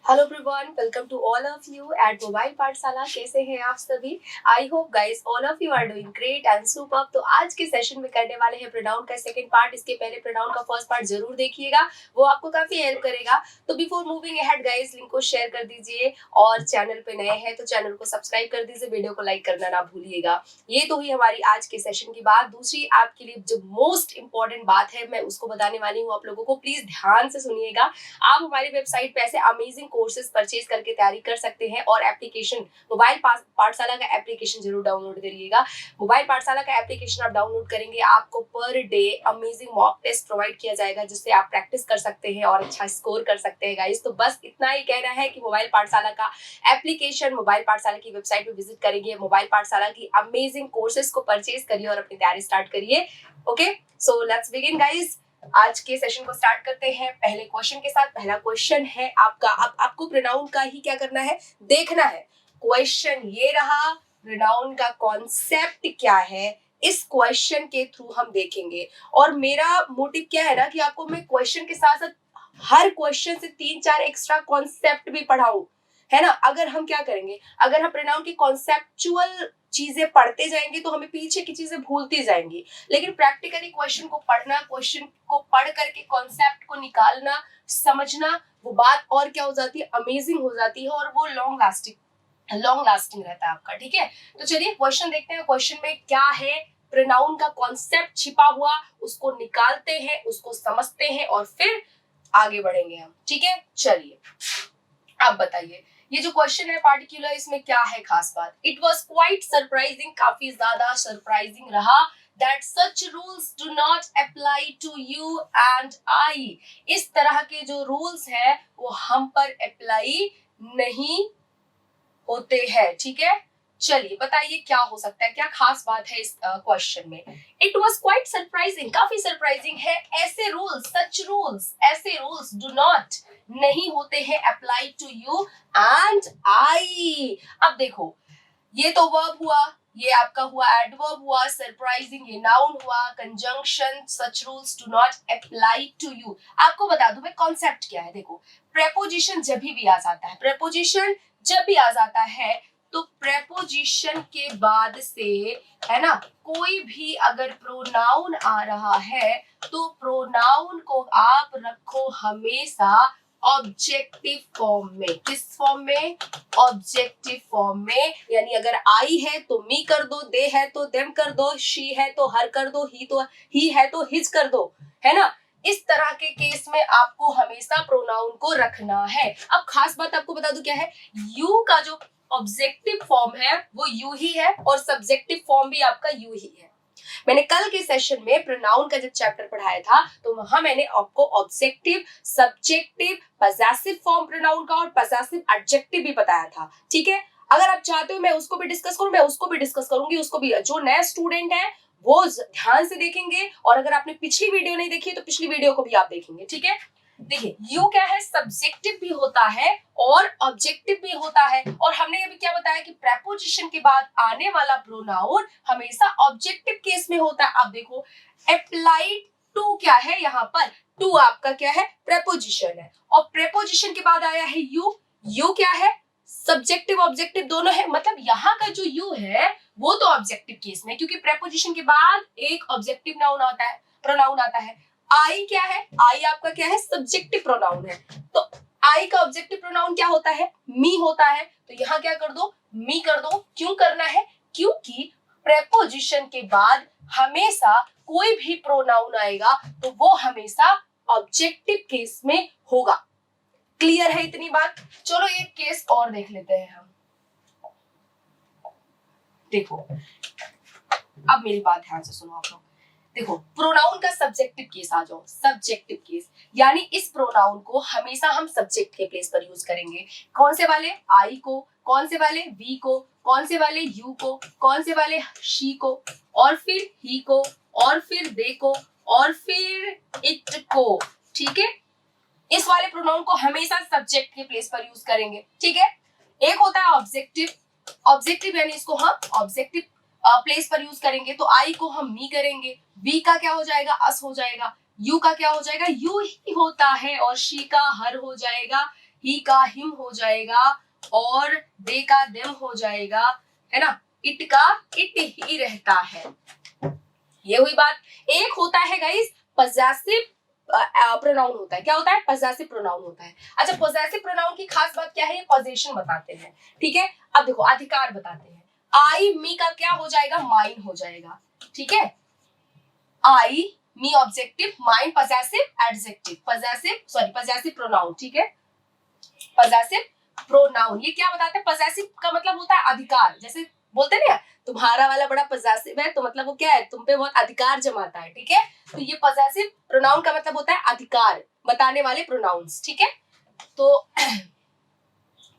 Hello everyone, welcome to all of you at mobile Pathshala. कैसे हैं आप सभी? I hope guys all of you are doing great and superb. तो आज के सेशन में करने वाले हैं प्रोनाउन का सेकंड पार्ट। इसके पहले प्रोनाउन का फर्स्ट पार्ट जरूर देखिएगा, वो आपको काफी हेल्प करेगा। तो before moving ahead guys, link को शेयर कर दीजिए और चैनल पे नए हैं तो चैनल को सब्सक्राइब कर दीजिए, वीडियो को लाइक करना ना भूलिएगा। ये तो हुई हमारी आज के सेशन की बात। दूसरी आपके लिए जो मोस्ट इंपॉर्टेंट बात है मैं उसको बताने वाली हूँ आप लोगों को, प्लीज ध्यान से सुनिएगा। आप हमारी वेबसाइट पे ऐसे अमेजिंग कोर्सेज परचेज करके तैयारी कर सकते हैं और एप्लीकेशन मोबाइल पाठशाला का एप्लीकेशन जरूर डाउनलोड करिएगा। मोबाइल पाठशाला का एप्लीकेशन आप डाउनलोड करेंगे, आपको per day amazing mock test provide किया जाएगा जिससे आप प्रैक्टिस कर सकते हैं और अच्छा स्कोर कर सकते हैं गाइस। तो बस इतना ही कहना है कि मोबाइल पाठशाला का एप्लीकेशन, मोबाइल पाठशाला की वेबसाइट पे विजिट करेंगे, मोबाइल पाठशाला की अमेजिंग कोर्सेज को परचेज करिए और अपनी तैयारी स्टार्ट करिए। Okay, so let's begin guys. आज के सेशन को स्टार्ट करते हैं पहले क्वेश्चन के साथ। पहला क्वेश्चन है आपका, अब आपको प्रोनाउन का ही क्या करना है, देखना है। क्वेश्चन ये रहा, प्रोनाउन का कॉन्सेप्ट क्या है, इस क्वेश्चन के थ्रू हम देखेंगे। और मेरा मोटिव क्या है ना कि आपको मैं क्वेश्चन के साथ साथ हर क्वेश्चन से 3-4 एक्स्ट्रा कॉन्सेप्ट भी पढ़ाऊं, है ना। अगर हम क्या करेंगे, अगर हम प्रोनाउन की कॉन्सेप्चुअल चीजें पढ़ते जाएंगे तो हमें पीछे की चीजें भूलती जाएंगी। लेकिन प्रैक्टिकली क्वेश्चन को पढ़ना, क्वेश्चन को पढ़ करके कॉन्सेप्ट को निकालना, समझना, वो बात और क्या हो जाती है, अमेजिंग हो जाती है और वो लॉन्ग लास्टिंग रहता है आपका। ठीक है, तो चलिए क्वेश्चन देखते हैं। क्वेश्चन में क्या है, प्रोनाउन का कॉन्सेप्ट छिपा हुआ, उसको निकालते हैं, उसको समझते हैं और फिर आगे बढ़ेंगे हम। ठीक है, चलिए आप बताइए ये जो क्वेश्चन है पार्टिकुलर, इसमें क्या है खास बात। इट वॉज क्वाइट सरप्राइजिंग, काफी ज्यादा सरप्राइजिंग रहा, that such rules do not apply to you and I. इस तरह के जो रूल्स है वो हम पर अप्लाई नहीं होते हैं। ठीक है, चलिए बताइए क्या हो सकता है, क्या खास बात है इस क्वेश्चन में। इट वॉज क्वाइट सरप्राइजिंग, काफी सरप्राइजिंग है। ऐसे रूल्स, सच रूल्स, ऐसे रूल्स डू नॉट नहीं होते हैं apply to you and I. अब देखो, ये तो वर्ब हुआ, ये आपका हुआ एडवर्ब हुआ, सरप्राइजिंग ये नाउन हुआ, conjunction such rules do not apply to you. आपको बता दूं मैं कॉन्सेप्ट क्या है। देखो, प्रेपोजिशन जब भी आ जाता है, प्रेपोजिशन जब भी आ जाता है तो प्रेपोजिशन के बाद से, है ना, कोई भी अगर प्रोनाउन आ रहा है तो प्रोनाउन को आप रखो हमेशा ऑब्जेक्टिव फॉर्म में। किस फॉर्म में? ऑब्जेक्टिव फॉर्म में। यानी अगर आई है तो मी कर दो, दे है तो देम कर दो, शी है तो हर कर दो, ही है तो हिज कर दो, है ना। इस तरह के केस में आपको हमेशा प्रोनाउन को रखना है। अब खास बात आपको बता दूं क्या है, यू का जो ऑब्जेक्टिव फॉर्म है वो यू ही है और सब्जेक्टिव फॉर्म भी आपका यू ही है। मैंने कल के सेशन में प्रोनाउन का जब चैप्टर पढ़ाया था तो वहां मैंने आपको objective, subjective, possessive form pronoun का और पजेसिव एडजेक्टिव भी बताया था। ठीक है, अगर आप चाहते हो मैं उसको भी डिस्कस करूं, मैं उसको भी डिस्कस करूंगी। उसको भी जो नए स्टूडेंट है वो ध्यान से देखेंगे, और अगर आपने पिछली वीडियो नहीं देखी तो पिछली वीडियो को भी आप देखेंगे। ठीक है, देखिए यू क्या है, सब्जेक्टिव भी होता है और ऑब्जेक्टिव भी होता है। और हमने अभी क्या बताया कि प्रेपोजिशन के बाद आने वाला प्रोनाउन हमेशा ऑब्जेक्टिव केस में होता है। अब देखो, अप्लाई टू क्या है, यहाँ पर टू आपका क्या है, प्रेपोजिशन है, और प्रेपोजिशन के बाद आया है यू। यू क्या है, सब्जेक्टिव ऑब्जेक्टिव दोनों है। मतलब यहाँ का जो यू है वो तो ऑब्जेक्टिव केस में, क्योंकि प्रेपोजिशन के बाद एक ऑब्जेक्टिव नाउन आता है, प्रोनाउन आता है। आई क्या है, आई आपका क्या है, सब्जेक्टिव प्रोनाउन है। तो आई का ऑब्जेक्टिव प्रोनाउन क्या होता है, मी होता है। तो यहाँ क्या कर दो, मी कर दो। क्यों करना है, क्योंकि प्रेपोजिशन के बाद हमेशा कोई भी प्रोनाउन आएगा तो वो हमेशा ऑब्जेक्टिव केस में होगा। क्लियर है इतनी बात? चलो एक केस और देख लेते हैं हम। देखो, अब मेरी बात ध्यान से सुनो आप लोग। देखो, प्रोनाउन का सब्जेक्टिव केस आ जाओ। सब्जेक्टिव केस यानी इस प्रोनाउन को हमेशा हम सब्जेक्ट के प्लेस पर यूज करेंगे। कौन से वाले, आई को, कौन से वाले, वी को, कौन से वाले, यू को, कौन से वाले, शी को, और फिर ही को, और फिर दे को, और फिर इट को। ठीक है, इस वाले प्रोनाउन को हमेशा सब्जेक्ट के प्लेस पर यूज करेंगे। ठीक है, एक होता है ऑब्जेक्टिव। ऑब्जेक्टिव यानी इसको हम ऑब्जेक्टिव प्लेस पर यूज करेंगे। तो आई को हम मी करेंगे, वी का क्या हो जाएगा, अस हो जाएगा, यू का क्या हो जाएगा, यू ही होता है, और शी का हर हो जाएगा, ही का हिम हो जाएगा और दे का देम हो जाएगा, है ना। इट का इट ही रहता है, ये हुई बात। एक होता है गाइस पजेसिव प्रोनाउन होता है। क्या होता है? पजेसिव प्रोनाउन होता है। अच्छा, पजेसिव प्रोनाउन की खास बात क्या है? ये पोजीशन बताते हैं, ठीक है। अब देखो अधिकार बताते हैं। आई मी का क्या हो जाएगा? माइन हो जाएगा, ठीक है। I me objective, mine possessive adjective, possessive pronoun, ठीक है। पजेसिव प्रोनाउन ये क्या बताते हैं? पजेसिव का मतलब होता है अधिकार। जैसे बोलते हैं ना तुम्हारा वाला बड़ा पजेसिव है, तो मतलब वो क्या है? तुम पे बहुत अधिकार जमाता है, ठीक है। तो ये पजेसिव प्रोनाउन का मतलब होता है अधिकार बताने वाले प्रोनाउंस, ठीक है। तो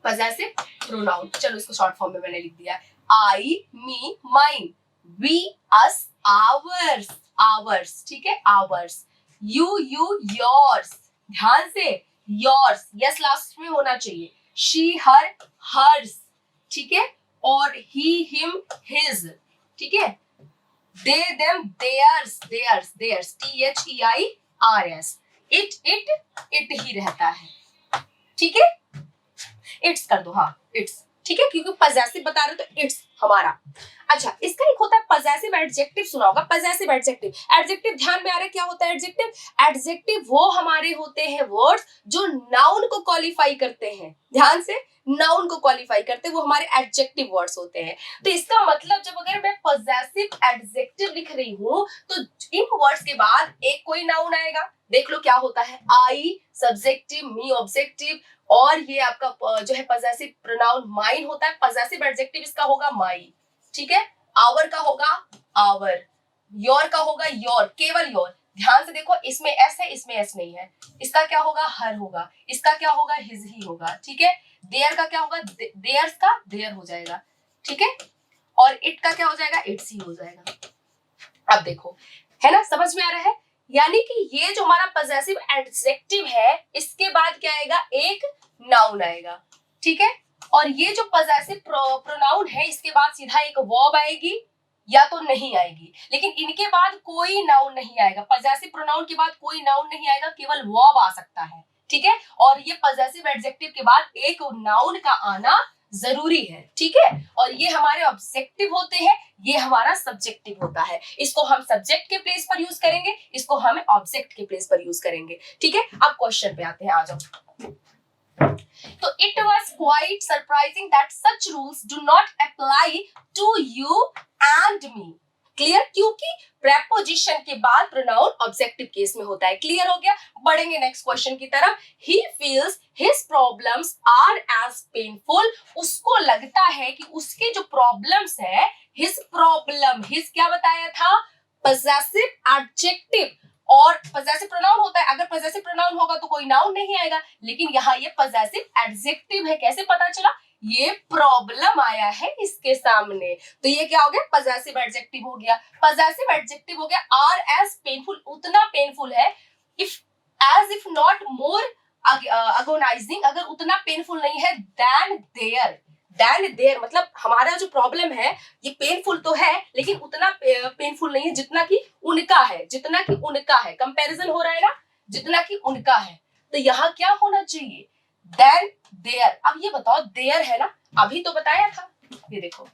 पजेसिव प्रोनाउन, चलो इसको शॉर्ट फॉर्म में मैंने लिख दिया। I me mine, we us ours, ours, ठीक है, आवर्स। यू योर्स, ध्यान से योर्स यस लास्ट में होना चाहिए। शी हर हर्स, ठीक है। और ही हिम हिज, ठीक है। They them theirs, theirs, theirs, THEIRS। It ही रहता है, ठीक है। इट्स कर दो, हाँ इट्स, ठीक है, क्योंकि पजेसिव बता रहे हो तो इट्स हमारा। अच्छा, इसका एक होता है पजेसिव एडजेक्टिव, सुना होगा पजेसिव एडजेक्टिव। एडजेक्टिव ध्यान में आ रहा है क्या होता है एडजेक्टिव? एडजेक्टिव वो हमारे होते हैं वर्ड्स जो नाउन को क्वालिफाई करते हैं। ध्यान से, नाउन को क्वालिफाई करते हैं वो हमारे एडजेक्टिव वर्ड्स होते हैं। तो इसका मतलब जब अगर मैं पजेसिव एडजेक्टिव लिख रही हूं तो इन वर्ड्स के बाद एक कोई नाउन आएगा। देख लो क्या होता है, आई सब्जेक्टिव, मी ऑब्जेक्टिव, और ये आपका जो है पजेसिव प्रोनाउन माइन होता है। पजेसिव एडजेक्टिव इसका होगा माई, ठीक है। आवर का होगा आवर, योर का होगा योर, केवल योर। ध्यान से देखो, इसमें एस है, इसमें एस नहीं है। इसका क्या होगा? हर होगा। इसका क्या होगा? हिज ही होगा, ठीक है। देयर का क्या होगा? देयर्स का देयर हो जाएगा, ठीक है। और इट का क्या हो जाएगा? इट्स ही हो जाएगा। अब देखो, है ना, समझ में आ रहा है? यानी कि ये जो हमारा पजेसिव एडजेक्टिव है इसके बाद क्या आएगा? एक नाउन आएगा, ठीक है। और ये जो पजेसिव प्रोनाउन है इसके बाद सीधा एक वर्ब आएगी या तो नहीं आएगी, लेकिन इनके बाद कोई नाउन नहीं आएगा। पजेसिव प्रोनाउन के बाद कोई नाउन नहीं आएगा, केवल वर्ब आ सकता है, ठीक है। और ये पजेसिव एडजेक्टिव के बाद एक नाउन का आना जरूरी है, ठीक है। और ये हमारे ऑब्जेक्टिव होते हैं, ये हमारा सब्जेक्टिव होता है। इसको हम सब्जेक्ट के प्लेस पर यूज करेंगे, इसको हम ऑब्जेक्ट के प्लेस पर यूज करेंगे, ठीक है। अब क्वेश्चन पे आते हैं, आ जाओ। तो it was quite surprising that such rules do not apply to you and me. Clear? क्योंकि प्रेपोजिशन के बाद प्रोनाउन ऑब्जेक्टिव केस में होता है। क्लियर हो गया? बढ़ेंगे नेक्स्ट क्वेश्चन की तरफ। He feels his problems are as painful. उसको लगता है कि उसके जो प्रॉब्लम्स है, his problem, his क्या बताया था? possessive adjective, और पजेसिव प्रोनाउन होता है। अगर पजेसिव प्रोनाउन होगा तो कोई नाउन नहीं आएगा, लेकिन यहाँ ये पजेसिव एडजेक्टिव है। कैसे पता चला? ये प्रॉब्लम आया है इसके सामने, तो ये क्या हो गया? पजेसिव एडजेक्टिव हो गया। पजेसिव एडजेक्टिव हो गया। आर एज पेनफुल, उतना पेनफुल है। If as if not more agonising, अगर उतना पेनफुल नहीं है देन देयर। देन देयर मतलब हमारा जो प्रॉब्लम है ये पेनफुल तो है, लेकिन उतना पेनफुल नहीं है जितना कि उनका है, जितना कि उनका है। कंपैरिजन हो रहा है ना, जितना कि उनका है। तो यहाँ क्या होना चाहिए? Then there. अब ये बताओ, देयर है ना, अभी तो बताया था, ये देखो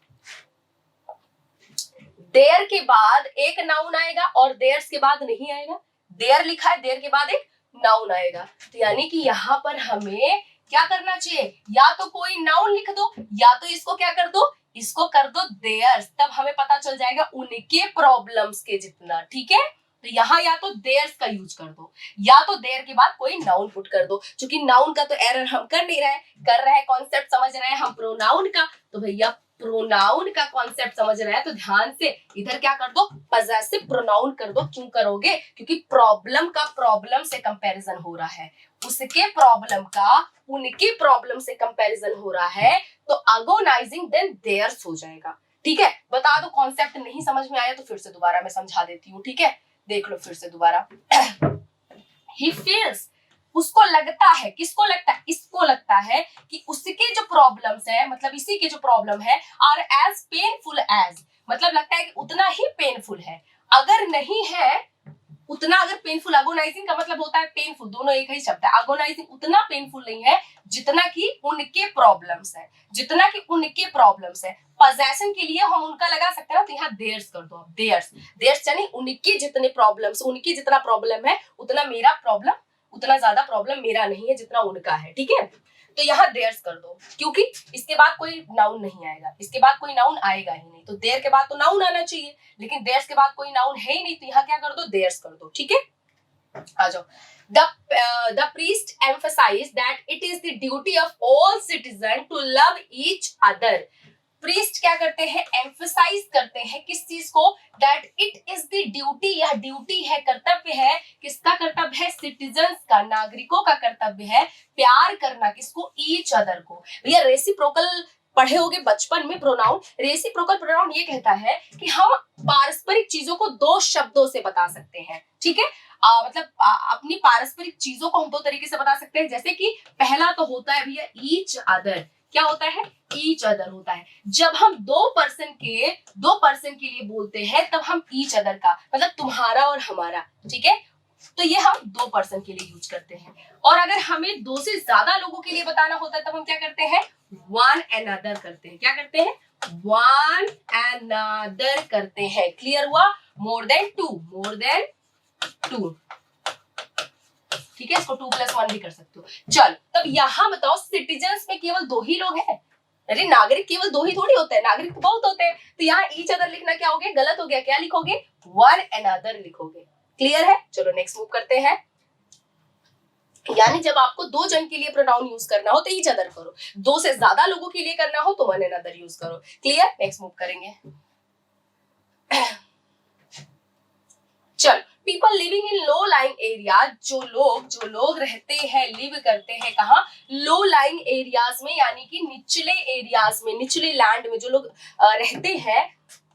देयर के बाद एक नाउन आएगा और देयर्स के बाद नहीं आएगा। देयर लिखा है, देयर के बाद एक नाउन आएगा। तो यानी कि यहाँ पर हमें क्या करना चाहिए? या तो कोई नाउन लिख दो, या तो इसको क्या कर दो? इसको कर दो देयर्स, तब हमें पता चल जाएगा उनके प्रॉब्लम्स के जितना, ठीक है। तो यहाँ या तो देयर्स का यूज कर दो, या तो देयर के बाद कोई नाउन पुट कर दो। क्योंकि नाउन का तो एरर हम कर नहीं रहे, कर रहे हैं कॉन्सेप्ट समझ रहे हैं हम प्रोनाउन का। तो भैया प्रोनाउन का कॉन्सेप्ट समझ रहे हैं तो ध्यान से इधर क्या कर दो? पजेसिव प्रोनाउन कर दो। क्यों करोगे? क्योंकि प्रॉब्लम का प्रॉब्लम से कंपैरिजन हो रहा है, उसके प्रॉब्लम का उनके प्रॉब्लम से कंपैरिजन हो रहा है, तो अगोनाइजिंग देन देयर्स हो जाएगा, ठीक है। बता दो, कॉन्सेप्ट नहीं समझ में आया तो फिर से दोबारा मैं समझा देती हूँ, ठीक है। देख लो फिर से दोबारा। He feels, उसको लगता है, किसको लगता है? इसको लगता है कि उसके जो प्रॉब्लम्स है, मतलब इसी के जो प्रॉब्लम है, आर एज पेनफुल एज, मतलब लगता है कि उतना ही पेनफुल है। अगर नहीं है उतना अगर पेनफुल, अगोनाइजिंग का मतलब होता है पेनफुल, दोनों एक ही शब्द है। अगोनाइजिंग उतना पेनफुल नहीं है जितना कि उनके प्रॉब्लम्स है, जितना कि उनके प्रॉब्लम्स है। पोजेशन के लिए हम उनका लगा सकते हैं ना, तो यहाँ देयर्स कर दो आप, देयर्स, देयर्स यानी उनके जितने प्रॉब्लम्स, उनकी जितना प्रॉब्लम है उतना मेरा प्रॉब्लम, उतना ज्यादा प्रॉब्लम मेरा नहीं है जितना उनका है, ठीक है। तो यहाँ देयर्स कर दो, क्योंकि इसके बाद कोई नाउन नहीं आएगा, इसके बाद कोई नाउन आएगा ही नहीं, तो देयर के बाद तो नाउन आना चाहिए, लेकिन देयर्स के बाद कोई नाउन है ही नहीं, तो यहाँ क्या कर दो, देयर्स कर दो, ठीक है। आ जाओ। The priest emphasized that it is the duty of all citizens to love each other. Priest क्या करते हैं, एम्फसाइज करते हैं किस चीज को, that it is the duty, यह ड्यूटी है, कर्तव्य है, किसका कर्तव्य है, सिटीजन्स का, नागरिकों का कर्तव्य है प्यार करना, किसको, ईच अदर को। भैया रेसिप्रोकल पढ़े होगे बचपन में प्रोनाउन, रेसिप्रोकल प्रोनाउन ये कहता है कि हम पारस्परिक चीजों को दो शब्दों से बता सकते हैं, ठीक है। मतलब अपनी पारस्परिक चीजों को हम दो तरीके से बता सकते हैं, जैसे कि पहला तो होता है भैया ईच अदर, क्या होता है, ईच अदर होता है। जब हम दो पर्सन के लिए बोलते हैं तब हम ईच अदर का मतलब तुम्हारा और हमारा, ठीक है, तो ये हम दो पर्सन के लिए यूज करते हैं। और अगर हमें दो से ज्यादा लोगों के लिए बताना होता है तब हम क्या करते हैं, वन एनदर करते हैं, क्या करते हैं, वन एनदर करते हैं। क्लियर हुआ, more than two, more than two, ठीक है, इसको 2+1 भी कर सकते हो। चल तब यहाँ बताओ, सिटीजन्स में केवल दो ही लोग हैं, अरे नागरिक केवल दो ही थोड़ी होते हैं, नागरिक तो बहुत होते हैं, तो यहाँ ईच अदर लिखना क्या हो गया, गलत हो गया, क्या लिखोगे, वन एनदर लिखोगे। क्लियर है, चलो नेक्स्ट मूव करते हैं। यानी जब आपको दो जन के लिए प्रोनाउन यूज करना हो तो ईच अदर करो, दो से ज्यादा लोगों के लिए करना हो तो वन एनदर यूज करो। क्लियर, नेक्स्ट मूव करेंगे। चल, people living in low lying area, जो लोग रहते हैं, लिव करते हैं कहाँ, लो लाइंग एरियाज में, यानी कि निचले एरियाज में, निचले लैंड में जो लोग रहते हैं,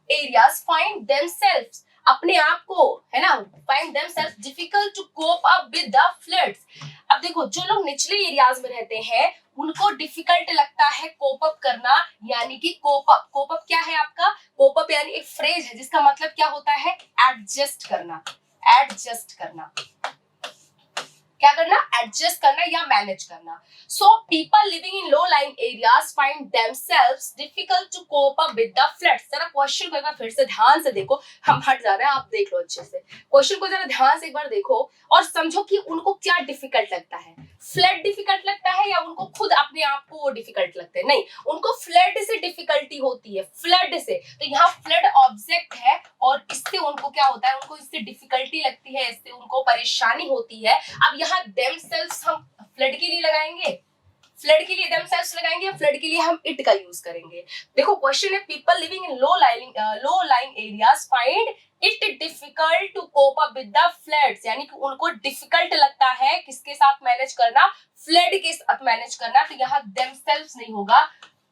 एरियाज, फाइंड देमसेल्व्स, अपने आप को, है ना, find themselves difficult to cope up with the floods. अब देखो, जो लोग निचले एरियाज में रहते हैं उनको डिफिकल्ट लगता है कोप अप करना, यानी कि कोप अप, कोप अप क्या है आपका, कोप अप यानी एक फ्रेज है जिसका मतलब क्या होता है, एडजस्ट करना, एडजस्ट करना, क्या करना, एडजस्ट करना या मैनेज करना। So people living in low lying areas find themselves difficult to cope up with the floods. जरा क्वेश्चन को एक बार फिर से ध्यान से देखो, हम हट जा रहे हैं, आप देख लो अच्छे से क्वेश्चन को, जरा ध्यान से एक बार देखो और समझो कि उनको क्या डिफिकल्ट लगता है, फ्लड डिफिकल्ट लगता है या उनको खुद अपने आप को वो डिफिकल्ट लगता है, नहीं, उनको फ्लड से डिफिकल्टी होती है, फ्लड से। तो यहाँ फ्लड ऑब्जेक्ट है और इससे उनको क्या होता है, उनको इससे डिफिकल्टी लगती है, इससे उनको परेशानी होती है। अब यहाँ देमसेल्व्स हम फ्लड के लिए लगाएंगे, फ्लड के लिए देमसेल्व्स लगाएंगे, फ्लड के लिए हम इट का यूज करेंगे। देखो क्वेश्चन है, people living in low lying areas find it difficult to cope up with the floods, यानी कि उनको डिफिकल्ट लगता है किसके साथ मैनेज करना, फ्लड के साथ मैनेज करना। तो यहाँ देमसेल्व्स नहीं होगा,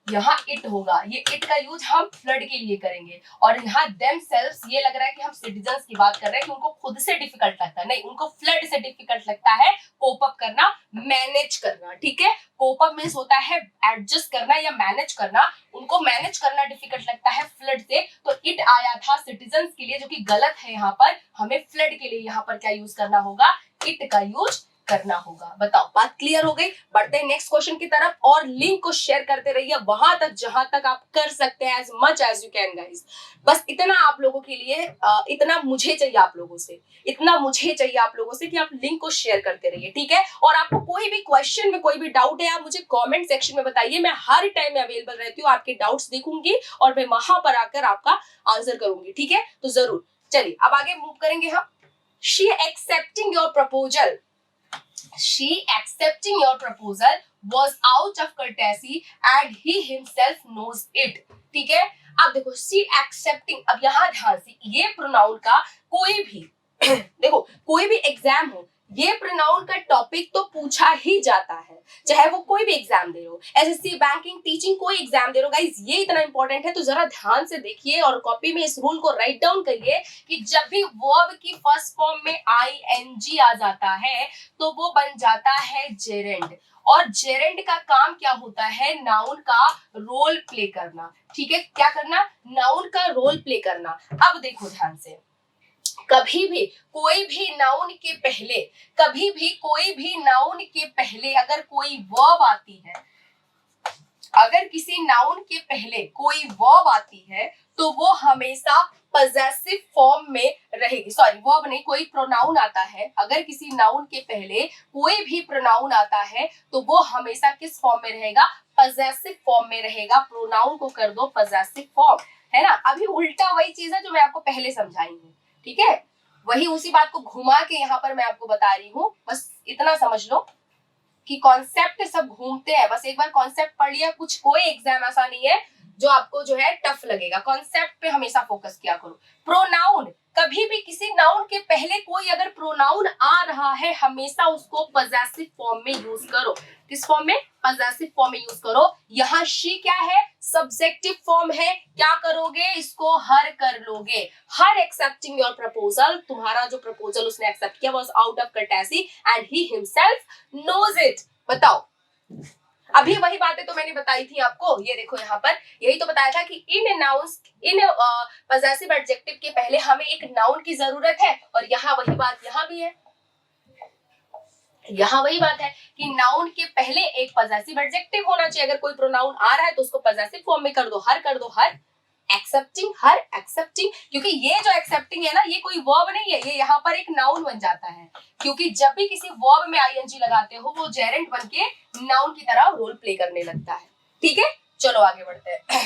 यहाँ इट होगा, ये इट का यूज हम फ्लड के लिए करेंगे। और यहाँ देमसेल्व्स, ये लग रहा है कि हम सिटीजन्स की बात कर रहे हैं कि उनको खुद से डिफिकल्ट लगता है, नहीं, उनको फ्लड से डिफिकल्ट लगता है कोप अप करना, मैनेज करना, ठीक है। कोप अप मींस होता है एडजस्ट करना या मैनेज करना, उनको मैनेज करना डिफिकल्ट लगता है फ्लड से, तो इट आया था सिटीजन्स के लिए, जो कि गलत है। यहाँ पर हमें फ्लड के लिए यहाँ पर क्या यूज करना होगा, इट का यूज करना होगा। बताओ, बात क्लियर हो गई। बढ़ते हैं नेक्स्ट क्वेश्चन की तरफ और लिंक को शेयर करते रहिए वहां तक जहां तक आप कर सकते हैं, as much as you can guys. बस इतना आप लोगों के लिए, इतना मुझे चाहिए आप लोगों से, इतना मुझे चाहिए आप लोगों से कि आप लिंक को शेयर करते रहिए, ठीक है। और आपको कोई भी क्वेश्चन में कोई भी डाउट है, आप मुझे कॉमेंट सेक्शन में बताइए, मैं हर टाइम में अवेलेबल रहती हूँ, आपके डाउट्स देखूंगी और मैं वहां पर आकर आपका आंसर करूंगी, ठीक है। तो जरूर, चलिए अब आगे मूव करेंगे हम। She accepting your proposal, she accepting your proposal was out of courtesy and he himself knows it, ठीक है। अब देखो she accepting, अब यहाँ ध्यान से, ये प्रोनाउन का कोई भी देखो कोई भी एग्जाम हो, ये प्रोनाउन का टॉपिक तो पूछा ही जाता है, चाहे वो कोई भी एग्जाम दे रहे हो, एसएससी, बैंकिंग, टीचिंग, कोई एग्जाम दे रहे हो गाइस, ये इतना इंपॉर्टेंट है। तो जरा ध्यान से देखिए और कॉपी में इस रूल को राइट डाउन करिए कि जब भी वर्ब की फर्स्ट फॉर्म में आईएनजी आ जाता है तो वो बन जाता है जेरेंड, और जेरेंड का काम क्या होता है, नाउन का रोल प्ले करना, ठीक है। क्या करना, नाउन का रोल प्ले करना। अब देखो ध्यान से, कभी भी कोई भी नाउन के पहले, कभी भी कोई भी नाउन के पहले अगर कोई वर्ब आती है, अगर किसी नाउन के पहले कोई वर्ब आती है तो वो हमेशा पजेसिव फॉर्म में रहेगी। सॉरी, वर्ब नहीं, कोई प्रोनाउन आता है, अगर किसी नाउन के पहले कोई भी प्रोनाउन आता है तो वो हमेशा किस फॉर्म में रहेगा? पजेसिव फॉर्म में रहेगा। प्रोनाउन को कर दो पजेसिव फॉर्म, है ना। अभी उल्टा वही चीज है जो मैं आपको पहले समझाई हूँ, ठीक है। वही उसी बात को घुमा के यहाँ पर मैं आपको बता रही हूँ। बस इतना समझ लो कि कॉन्सेप्ट सब घूमते हैं। बस एक बार कॉन्सेप्ट पढ़ लिया, कुछ कोई एग्जाम ऐसा नहीं है जो आपको जो है टफ लगेगा। कॉन्सेप्ट पे हमेशा फोकस किया करो। प्रोनाउन, कभी भी किसी नाउन के पहले कोई अगर प्रोनाउन आ रहा है हमेशा उसको पजेसिव फॉर्म में यूज करो। किस फॉर्म में? पजेसिव फॉर्म में यूज करो। यहाँ शी क्या है? सब्जेक्टिव फॉर्म है। क्या करोगे? इसको हर कर लोगे। हर एक्सेप्टिंग योर प्रपोजल, तुम्हारा जो प्रपोजल उसने एक्सेप्ट किया was out of courtesy and he himself knows it. बताओ, अभी वही बातें तो मैंने बताई थी आपको। ये देखो यहाँ पर यही तो बताया था कि इन नाउन्स, इन पजेसिव एडजेक्टिव के पहले हमें एक नाउन की जरूरत है। और यहाँ वही बात यहाँ भी है, यहाँ वही बात है कि नाउन के पहले एक पजेसिव एडजेक्टिव होना चाहिए। अगर कोई प्रोनाउन आ रहा है तो उसको पजेसिव फॉर्म में कर दो, कर दो हर। एक्सेप्टिंग, हर एक्सेप्टिंग, क्योंकि ये जो एक्सेप्टिंग है ना, ये कोई वर्ब नहीं है, ये यहाँ पर एक नाउन बन जाता है। क्योंकि जब भी किसी वर्ब में आईएनजी लगाते हो वो जेरेंट बन के नाउन की तरह रोल प्ले करने लगता है। ठीक है, चलो आगे बढ़ते हैं।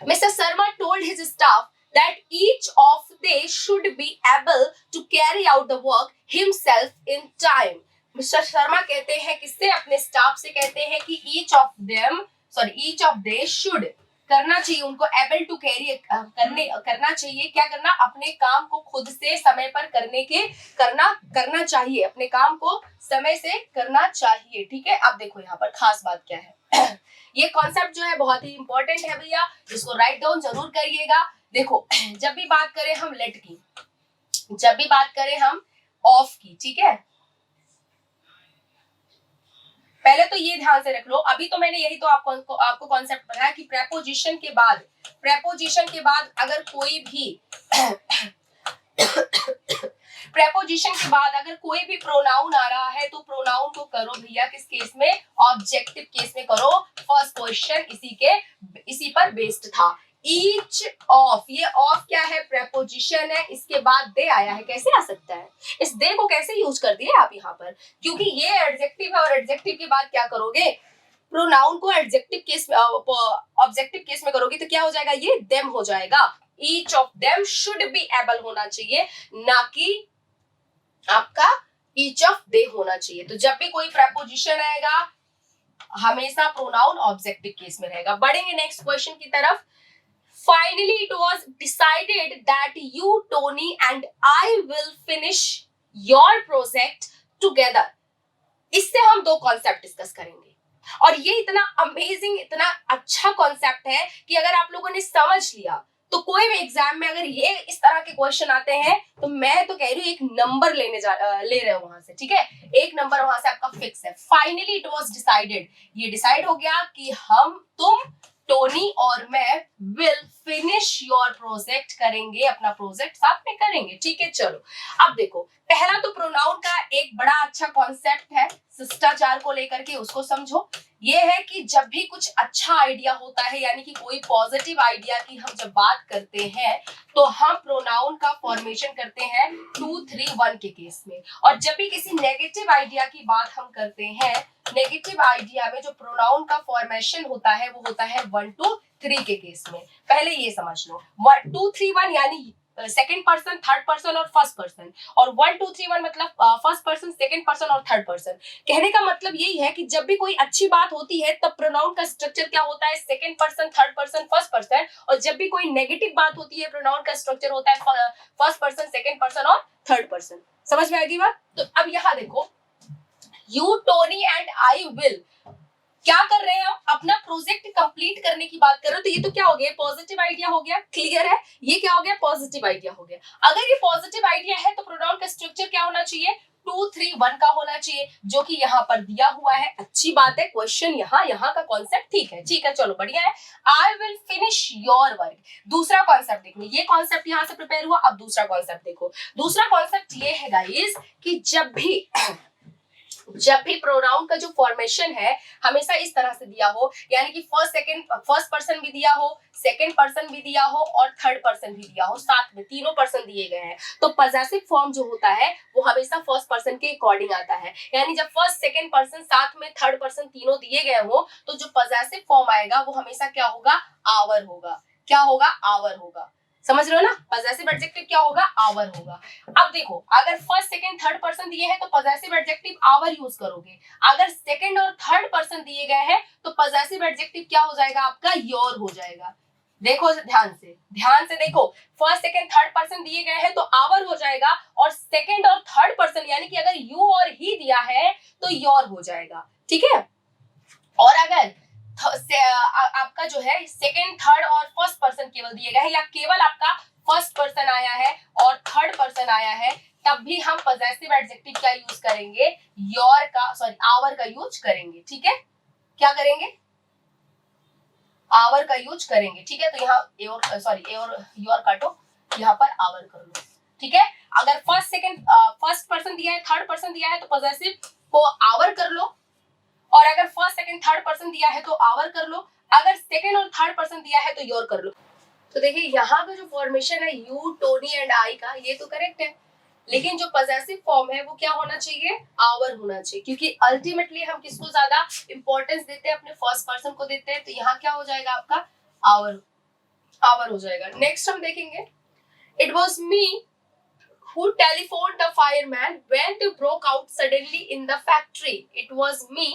Mr. Sharma told his staff that each of they should be able to carry out the work himself in time. Mr. Sharma कहते हैं किससे? अपने स्टाफ से कहते हैं कि each of they should करना चाहिए उनको, able to carry करना चाहिए। क्या करना? अपने काम को खुद से समय पर करना चाहिए। अपने काम को समय से करना चाहिए। ठीक है, अब देखो यहाँ पर खास बात क्या है। ये कॉन्सेप्ट जो है बहुत ही इंपॉर्टेंट है भैया, इसको राइट डाउन जरूर करिएगा। देखो, जब भी बात करें हम लेट की, जब भी बात करें हम ऑफ की, ठीक है, पहले तो ये ध्यान से रख लो। अभी तो मैंने यही तो आपको कॉन्सेप्ट बताया कि प्रेपोजिशन के बाद अगर कोई भी प्रेपोजिशन के बाद अगर कोई भी प्रोनाउन आ रहा है तो प्रोनाउन को करो भैया किस केस में? ऑब्जेक्टिव केस में करो। फर्स्ट क्वेश्चन इसी पर बेस्ड था। ईच ऑफ, ये ऑफ क्या है? प्रेपोजिशन है, इसके बाद दे आया है। कैसे आ सकता है? इस दे को कैसे यूज कर दिए आप यहाँ पर? क्योंकि ये एडजेक्टिव है और एडजेक्टिव के बाद क्या करोगे? प्रोनाउन को एडजेक्टिव केस में, ऑब्जेक्टिव केस में करोगे तो क्या हो जाएगा? ये देम हो जाएगा। Each of them should be able होना चाहिए, ना कि आपका ईच ऑफ दे होना चाहिए। तो जब भी कोई प्रेपोजिशन आएगा हमेशा प्रोनाउन ऑब्जेक्टिव केस में रहेगा। बढ़ेंगे नेक्स्ट क्वेश्चन की तरफ। Finally, it was decided that you, Tony, and I will finish your project together. इससे हम दो कॉन्सेप्ट डिस्कस करेंगे और ये इतना अमेजिंग, इतना अच्छा कॉन्सेप्ट है कि अगर आप लोगों ने समझ लिया तो कोई भी एग्जाम में अगर ये इस तरह के क्वेश्चन आते हैं तो मैं तो कह रही हूँ एक नंबर ले रहे हो वहां से। ठीक है, एक नंबर वहां से आपका फिक्स है। फाइनली इट वाज डिसाइडेड, ये डिसाइड हो गया कि तुम टोनी और मैं विल फिनिश योर प्रोजेक्ट, करेंगे अपना प्रोजेक्ट साथ में करेंगे। ठीक है, चलो अब देखो, पहला तो प्रोनाउन का एक बड़ा अच्छा कॉन्सेप्ट है शिष्टाचार को लेकर के, उसको समझो। ये है कि जब भी कुछ अच्छा आइडिया होता है, यानी कि कोई पॉजिटिव आइडिया की हम जब बात करते हैं तो हम प्रोनाउन का फॉर्मेशन करते हैं 2, 3, 1 के केस में। और जब भी किसी नेगेटिव आइडिया की बात हम करते हैं, नेगेटिव आइडिया में जो प्रोनाउन का फॉर्मेशन होता है वो होता है 1, 2, 3 के केस में। पहले ये समझ लो, 1, 2, 3, 1 यानी सेकेंड पर्सन, थर्ड पर्सन और फर्स्ट पर्सन, और 1, 2, 3, 1 मतलब फर्स्ट पर्सन, सेकेंड पर्सन और थर्ड पर्सन। कहने का मतलब यही है कि जब भी कोई अच्छी बात होती है तब प्रोनाउन का स्ट्रक्चर क्या होता है? Second person, third person, first person. और जब भी कोई नेगेटिव बात होती है प्रोनाउन का स्ट्रक्चर होता है फर्स्ट पर्सन, सेकेंड पर्सन और थर्ड पर्सन। समझ में आएगी बात? तो अब यहाँ देखो, you, Tony and I will, क्या कर रहे हैं हम? अपना प्रोजेक्ट कंप्लीट करने की बात कर रहे हो। तो ये तो क्या हो गया? पॉजिटिव आइडिया हो गया। क्लियर है? ये क्या हो गया? पॉजिटिव आइडिया हो गया। अगर ये पॉजिटिव आइडिया है तो प्रोनाउन का स्ट्रक्चर क्या होना चाहिए? 2 3 1 का होना चाहिए, जो कि यहाँ पर दिया हुआ है। अच्छी बात है, क्वेश्चन यहाँ का कॉन्सेप्ट ठीक है, चलो बढ़िया है। I will finish your work. दूसरा कॉन्सेप्ट देखो, ये कॉन्सेप्ट यहाँ से प्रिपेयर हुआ, अब दूसरा कॉन्सेप्ट देखो। दूसरा कॉन्सेप्ट ये है गाइस कि जब भी प्रोनाउन का जो फॉर्मेशन है हमेशा इस तरह से दिया हो, यानी कि फर्स्ट पर्सन भी दिया हो, सेकंड पर्सन भी दिया हो और थर्ड पर्सन भी दिया हो, साथ में तीनों पर्सन दिए गए हैं, तो पजेसिव फॉर्म जो होता है वो हमेशा फर्स्ट पर्सन के अकॉर्डिंग आता है। यानी जब फर्स्ट सेकंड पर्सन साथ में थर्ड पर्सन तीनों दिए गए हो, तो जो पजेसिव फॉर्म आएगा वो हमेशा क्या होगा, आवर होगा। क्या होगा, आवर होगा। समझ रहे हो ना, पजेसिव एडजेक्टिव क्या होगा, आवर होगा। अब देखो, अगर फर्स्ट सेकंड थर्ड पर्सन दिए हैं तो पजेसिव एडजेक्टिव आवर यूज करोगे। अगर सेकंड और थर्ड पर्सन दिए गए हैं तो पजेसिव एडजेक्टिव क्या हो जाएगा आपका, योर हो जाएगा। देखो ध्यान से देखो, फर्स्ट सेकंड थर्ड पर्सन दिए गए हैं तो आवर हो जाएगा, और सेकंड और थर्ड पर्सन यानी कि अगर यू और ही दिया है तो योर हो जाएगा। ठीक है, और अगर आपका जो है सेकंड थर्ड और फर्स्ट पर्सन केवल दिए गए हैं, या केवल आपका फर्स्ट पर्सन आया है और थर्ड पर्सन आया है, तब भी हम पजेसिव एडजेक्टिव क्या यूज करेंगे, योर का आवर का यूज करेंगे। ठीक है, क्या करेंगे, आवर का यूज करेंगे। ठीक है, तो यहाँ योर काटो, यहाँ पर आवर कर लो। ठीक है, अगर फर्स्ट पर्सन दिया है, थर्ड पर्सन दिया है तो पजेसिव को आवर कर लो, और अगर फर्स्ट सेकंड थर्ड पर्सन दिया है तो आवर कर लो, अगर सेकंड और थर्ड पर्सन दिया है तो योर कर लो। तो देखिए यहाँ का जो फॉर्मेशन है यू, टोनी एंड आई का, ये तो करेक्ट है, लेकिन जो पजेसिव फॉर्म है वो क्या होना चाहिए, आवर होना चाहिए, क्योंकि अल्टीमेटली हम किसको ज्यादा इंपॉर्टेंस देते हैं, अपने फर्स्ट पर्सन को देते हैं, तो यहाँ क्या हो जाएगा आपका, आवर हो जाएगा। नेक्स्ट हम देखेंगे, it was me who telephoned the fireman when it broke out suddenly in the factory. It was me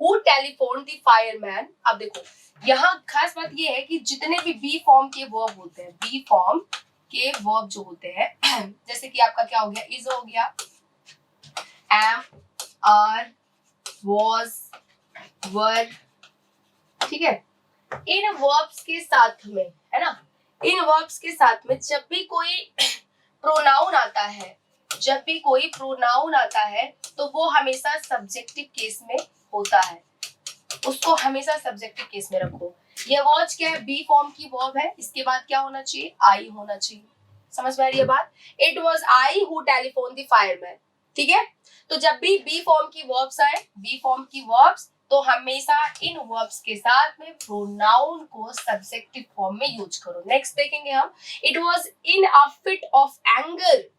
who telephoned the fireman. अब देखो यहाँ खास बात ये है कि जितने भी बी फॉर्म के वर्ब होते हैं, बी फॉर्म के वर्ब जो होते हैं, जैसे कि आपका क्या हो गया, इज हो गया, एम, आर, वॉज, वर, ठीक है, इन वर्ब्स के साथ में, है ना, इन वर्ब्स के साथ में जब भी कोई प्रोनाउन आता है तो वो हमेशा सब्जेक्टिव केस में होता है, उसको हमेशा सब्जेक्टिव केस में रखो। ये वॉच क्या है, बी फॉर्म की वर्ब है, इसके बाद क्या होना चाहिए, आई होना चाहिए। समझ में आ रही है बात, it was I who telephone the fireman. ठीक है, तो जब भी बी फॉर्म की वर्ब्स आए, बी फॉर्म की वर्ब्स, तो हमेशा इन वर्ब्स के साथ में प्रोनाउन को सब्जेक्टिव फॉर्म में यूज करो। नेक्स्ट देखेंगे हम, it was in a fit of anger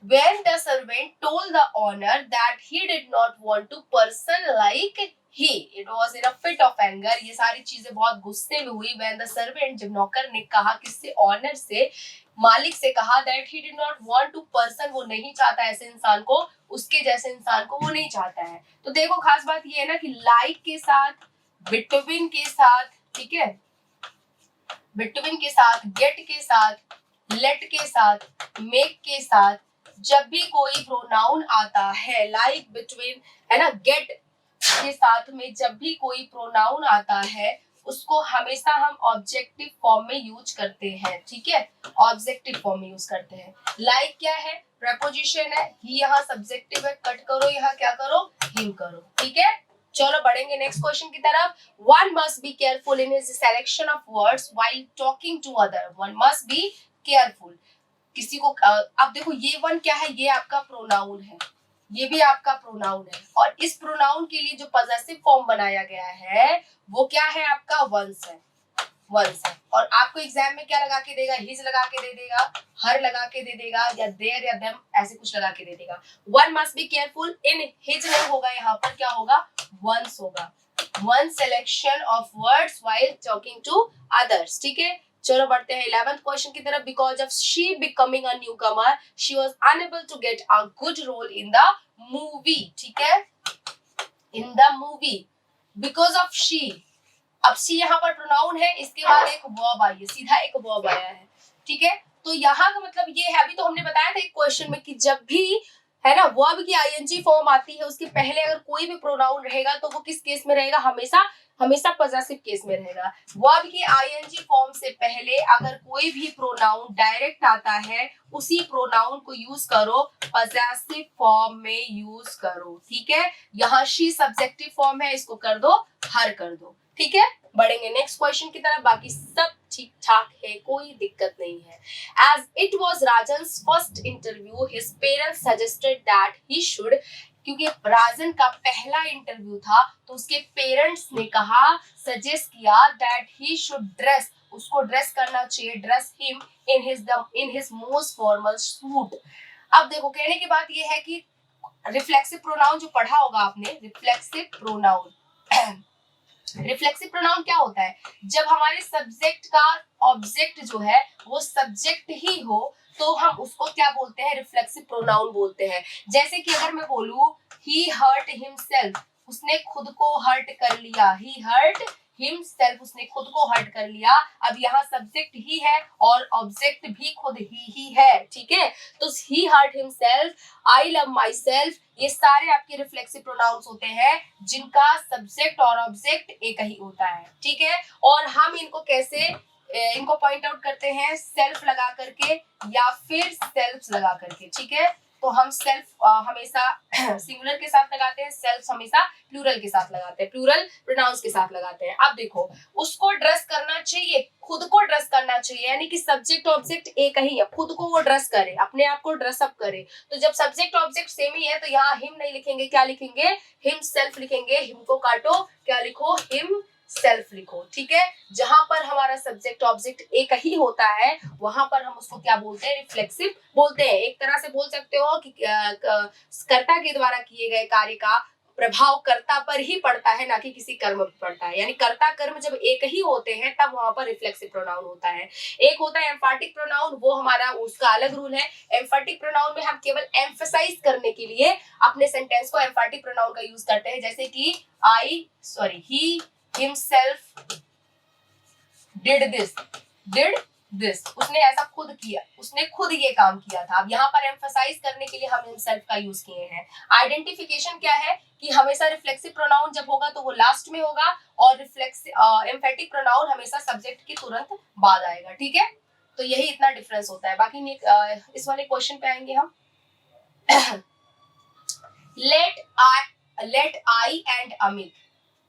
when the servant told the owner that he did not want to person like he. It was in a fit of anger. ये सारी चीजें बहुत गुस्से में हुई। when the servant, जब नौकर ने कहा किससे, ऑनर से, मालिक से कहा that he did not want to person, वो नहीं चाहता ऐसे इंसान को, उसके जैसे इंसान को वो नहीं चाहता है। तो देखो खास बात ये है ना कि like के साथ, between के साथ, ठीक है, between के साथ, get के साथ, let के साथ, make के साथ, जब भी कोई प्रोनाउन आता है, लाइक, बिटवीन, है ना, गेट के साथ में जब भी कोई प्रोनाउन आता है उसको हमेशा हम ऑब्जेक्टिव फॉर्म में यूज करते हैं। ठीक है, ऑब्जेक्टिव फॉर्म में यूज करते हैं। लाइक क्या है, प्रेपोजिशन है, ही यहाँ सब्जेक्टिव है, कट करो, यहाँ क्या करो, हिम करो। ठीक है, चलो बढ़ेंगे नेक्स्ट क्वेश्चन की तरफ। One must be careful in his selection of words while talking to other. One must be careful, किसी को, अब देखो ये वन क्या है, ये आपका प्रोनाउन है, ये भी आपका प्रोनाउन है, और इस प्रोनाउन के लिए जो पजेसिव फॉर्म बनाया गया है वो क्या है, आपका वंस है, वंस है। और आपको एग्जाम में क्या लगा के देगा, हिज लगा के दे देगा, हर लगा के दे देगा, या देयर या देम ऐसे कुछ लगा के दे देगा। One must be careful, in his नहीं होगा, यहाँ पर क्या होगा, वंस होगा। One selection of words while talking to others. ठीक है, चलो बढ़ते हैं 11th क्वेश्चन की तरफ। Because of she becoming a newcomer she was unable to get a good role in the movie. ठीक है, in the movie, because of she. अब शी यहाँ पर प्रोनाउन है, इसके बाद एक वर्ब आई है, सीधा एक वर्ब आया है। ठीक है, तो यहाँ का मतलब ये है, अभी तो हमने बताया था एक क्वेश्चन में कि जब भी है ना। वर्ब की आईएनजी फॉर्म आती है, उसके पहले अगर कोई भी प्रोनाउन रहेगा तो वो किस केस में रहेगा, हमेशा हमेशा पॉजेसिव केस में रहेगा। वर्ब की आईएनजी फॉर्म से पहले अगर कोई भी प्रोनाउन डायरेक्ट आता है, उसी प्रोनाउन को यूज करो, पॉजेसिव फॉर्म में यूज करो, ठीक है। यहाँ शी सब्जेक्टिव फॉर्म है, इसको कर दो हर कर दो, ठीक है। बढ़ेंगे नेक्स्ट क्वेश्चन की तरफ, बाकी सब ठीक ठाक है, कोई दिक्कत नहीं है। As it was Rajan's first interview, his parents suggested that he should, क्योंकि राजन का पहला इंटरव्यू था तो उसके पेरेंट्स ने कहा, सजेस्ट किया दैट ही शुड ड्रेस, उसको ड्रेस करना चाहिए, dress him in his most formal suit. अब देखो कहने की बात यह है कि रिफ्लेक्सिव प्रोनाउन जो पढ़ा होगा आपने, रिफ्लेक्सिव प्रोनाउन रिफ्लेक्सिव प्रोनाउन क्या होता है, जब हमारे सब्जेक्ट का ऑब्जेक्ट जो है वो सब्जेक्ट ही हो तो हम उसको क्या बोलते हैं, रिफ्लेक्सिव प्रोनाउन बोलते हैं। जैसे कि अगर मैं बोलूं ही हर्ट हिमसेल्फ, उसने खुद को हर्ट कर लिया, ही हर्ट हिमसेल्फ, उसने खुद को हर्ट कर लिया। अब यहाँ सब्जेक्ट ही है और ऑब्जेक्ट भी खुद ही है, ठीक है। तो he hurt himself, I love myself, ये सारे आपके रिफ्लेक्सिव प्रोनाउंस होते हैं जिनका सब्जेक्ट और ऑब्जेक्ट एक ही होता है, ठीक है। और हम इनको कैसे इनको पॉइंट आउट करते हैं, सेल्फ लगा करके या फिर सेल्फ लगा करके, ठीक है। तो हम सेल्फ हमेशा सिंगुलर के साथ लगाते हैं, सेल्फ हमेशा प्लूरल के साथ लगाते हैं, प्लूरल प्रोनाउंस के साथ लगाते हैं। अब देखो, उसको ड्रेस करना चाहिए, खुद को ड्रेस करना चाहिए, यानी कि सब्जेक्ट ऑब्जेक्ट एक ही है, खुद को वो ड्रेस करे, अपने आप को ड्रेसअप करे। तो जब सब्जेक्ट ऑब्जेक्ट सेम ही है तो यहाँ हिम नहीं लिखेंगे, क्या लिखेंगे, हिम सेल्फ लिखेंगे। हिम को काटो, क्या लिखो, हिम सेल्फ लिखो, ठीक है। जहां पर हमारा सब्जेक्ट ऑब्जेक्ट एक ही होता है वहां पर हम उसको क्या बोलते हैं, रिफ्लेक्सिव बोलते हैं। एक तरह से बोल सकते हो कि कर्ता के द्वारा किए गए कार्य का प्रभाव कर्ता पर ही पड़ता है, ना कि किसी कर्म पर पड़ता है। यानी कर्ता कर्म जब एक ही होते हैं तब वहां पर रिफ्लेक्सिव प्रोनाउन होता है। एक होता है एम्फाटिक प्रोनाउन, वो हमारा उसका अलग रूल है। एम्फाटिक प्रोनाउन में हम केवल एम्फसाइज करने के लिए अपने सेंटेंस को एम्फाटिक प्रोनाउन का यूज करते हैं, जैसे कि ही himself did this, उसने ऐसा खुद किया, उसने खुद ये काम किया था। अब यहाँ पर एम्फसाइज करने के लिए हम himself का यूज किए हैं। आइडेंटिफिकेशन क्या है कि हमेशा रिफ्लेक्सिव प्रोनाउन जब होगा तो वो लास्ट में होगा और रिफ्लेक्सिव एम्फेटिक प्रोनाउन हमेशा सब्जेक्ट के तुरंत बाद आएगा, ठीक है। तो यही इतना डिफरेंस होता है। बाकी इस वाले क्वेश्चन पे आएंगे हम। let I and Amit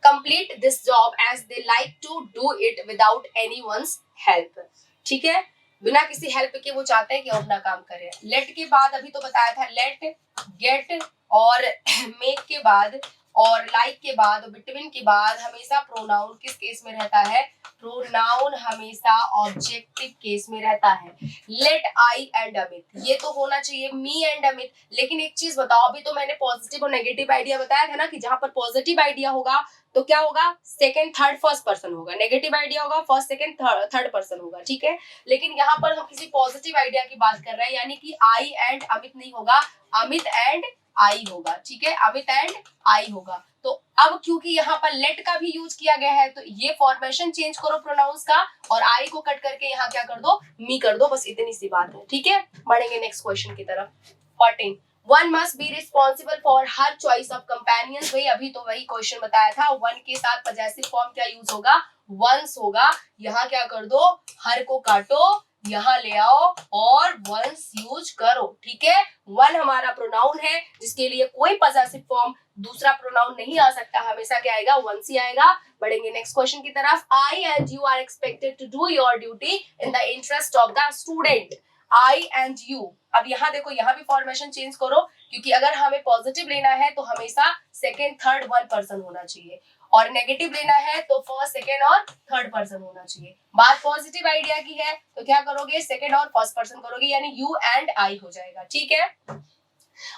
complete this job as they like to do it without anyone's help, ठीक है। बिना किसी हेल्प के वो चाहते हैं कि अपना काम करें। लेट के बाद अभी तो बताया था, लेट, गेट और मेक के बाद और लाइक के बाद और बिटवीन के बाद हमेशा प्रोनाउन किस केस में रहता है, प्रोनाउन हमेशा ऑब्जेक्टिव केस में रहता है। लेट आई एंड अमित, ये तो होना चाहिए मी एंड अमित। लेकिन एक चीज बताओ, अभी तो मैंने पॉजिटिव और नेगेटिव आइडिया बताया था ना, कि जहां पर पॉजिटिव आइडिया होगा तो क्या होगा, सेकंड थर्ड फर्स्ट पर्सन होगा, नेगेटिव आइडिया होगा फर्स्ट सेकंड थर्ड पर्सन होगा, ठीक है। लेकिन यहाँ पर हम किसी पॉजिटिव आइडिया की बात कर रहे हैं, यानी कि आई एंड अमित नहीं होगा, अमित एंड आई होगा, ठीक है, अमित एंड आई होगा। तो अब क्योंकि यहाँ पर लेट का भी यूज किया गया है तो ये फॉर्मेशन चेंज करो प्रोनाउंस का और आई को कट करके यहाँ क्या कर दो, मी कर दो, बस इतनी सी बात है, ठीक है। बढ़ेंगे नेक्स्ट क्वेश्चन की तरफ। 14 one must be responsible for her choice of companions. वही अभी तो वही क्वेश्चन बताया था, वन के साथ पॉजेसिव फॉर्म क्या यूज होगा, वंस होगा। यहाँ क्या कर दो, हर को काटो, यहाँ ले आओ और वंस यूज करो, ठीक है। वन हमारा प्रोनाउन है जिसके लिए कोई पॉजेसिव फॉर्म दूसरा प्रोनाउन नहीं आ सकता, हमेशा क्या आएगा, वंस ही आएगा। बढ़ेंगे नेक्स्ट क्वेश्चन की तरफ। I and you are expected to do your duty in the interest of the student. I and you, अब यहाँ देखो, यहाँ भी फॉर्मेशन चेंज करो, क्योंकि अगर हमें पॉजिटिव लेना है तो हमेशा सेकेंड थर्ड वन पर्सन होना चाहिए और नेगेटिव लेना है तो फर्स्ट सेकेंड और थर्ड पर्सन होना चाहिए। बात पॉजिटिव आइडिया की है तो क्या करोगे, सेकेंड और फर्स्ट पर्सन करोगे, यानी यू एंड आई हो जाएगा, ठीक है।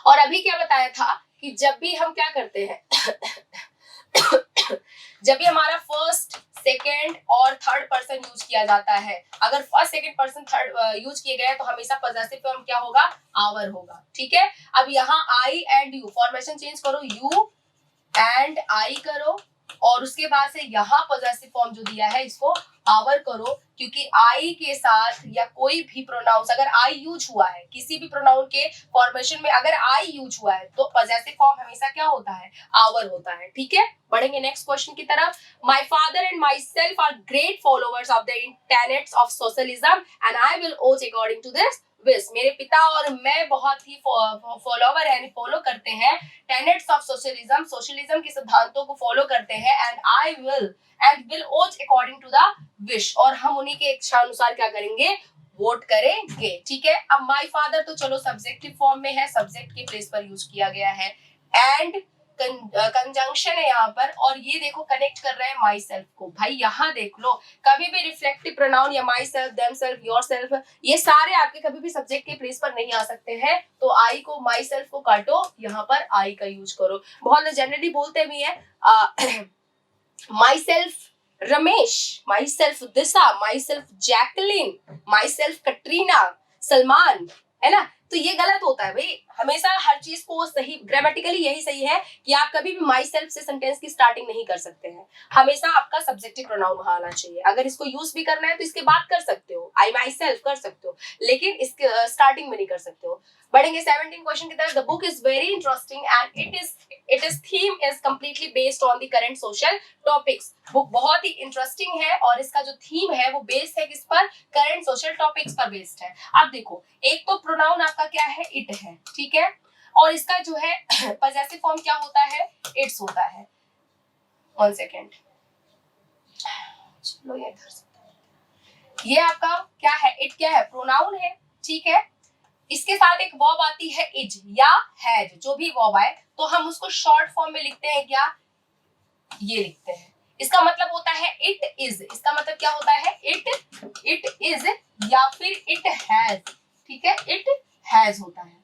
और अभी क्या बताया था कि जब भी हम क्या करते हैं जब भी हमारा फर्स्ट सेकेंड और थर्ड पर्सन यूज किया जाता है, अगर first second person third use किए गए तो हमेशा पॉजेसिव फॉर्म क्या होगा, आवर होगा, ठीक है। अब यहाँ आई एंड यू, फॉर्मेशन चेंज करो, यू एंड आई करो और उसके बाद से यहाँ पॉजेसिव फॉर्म जो दिया है इसको आवर करो, क्योंकि आई के साथ या कोई भी प्रोनाउंस अगर आई यूज हुआ है, किसी भी प्रोनाउन के फॉर्मेशन में अगर आई यूज हुआ है तो पजेसिव फॉर्म हमेशा क्या होता है, आवर होता है। ठीक है, बढ़ेंगे नेक्स्ट क्वेश्चन की तरफ। My father and myself are great followers of the tenets of socialism and I will ouch according to this wish. मेरे पिता और मैं बहुत ही फॉलोवर यानी फॉलो करते हैं टेनेट्स ऑफ सोशलिज्म, सोशलिज्म के सिद्धांतों को फॉलो करते हैं, and will ouch according to the wish, और हम उन्हीं के इच्छा अनुसार क्या करेंगे, वोट करेंगे। ठीक है, अब माय फादर तो चलो सब्जेक्टिव फॉर्म में है, सब्जेक्ट के प्लेस पर यूज किया गया है, एंड कंजंक्शन है यहाँ पर, और ये देखो कनेक्ट कर रहे हैं माई सेल्फ को। भाई यहाँ देख लो, कभी भी रिफ्लेक्टिव प्रोनाउन या my self, them self, your self, ये सारे आपके कभी भी सब्जेक्ट के प्लेस पर नहीं आ सकते हैं। तो आई को, माई सेल्फ को काटो, यहाँ पर आई का यूज करो। बहुत जनरली बोलते भी है my self Ramesh, my self Disha, my self Jacqueline, my self Katrina, Salman, है ना। तो ये गलत होता है भाई, हमेशा हर चीज को सही, ग्रामेटिकली यही सही है कि आप कभी भी माई सेल्फ से सेंटेंस की स्टार्टिंग नहीं कर सकते हैं, हमेशा आपका सब्जेक्टिव प्रोनाउन वहां आना चाहिए। अगर इसको यूज भी करना है तो इसके बाद कर सकते हो, आई माई सेल्फ कर सकते हो, लेकिन इसके स्टार्टिंग में नहीं कर सकते हो। बढ़ेंगे 17 क्वेश्चन की तरफ। The book is very interesting and it is theme is completely based on the current social topics. Book बहुत ही इंटरेस्टिंग है और इसका जो थीम है वो बेस्ड है किस पर, करंट सोशल टॉपिक्स पर बेस्ड है। अब देखो, एक तो प्रोनाउन आपका क्या है, इट है, ठीक है, और इसका जो है पजेसिव फॉर्म क्या होता है, इट्स होता है। 1 सेकेंड, चलो ये इधर से, ये आपका क्या है, इट क्या है, प्रोनाउन है, ठीक है। इसके साथ एक वर्ब आती है इज या हैज, जो भी वर्ब आए तो हम उसको शॉर्ट फॉर्म में लिखते हैं क्या, ये लिखते हैं। इसका मतलब होता है इट इज, इसका मतलब क्या होता है, इट इज या फिर इट हैज, ठीक है, इट हैज होता है।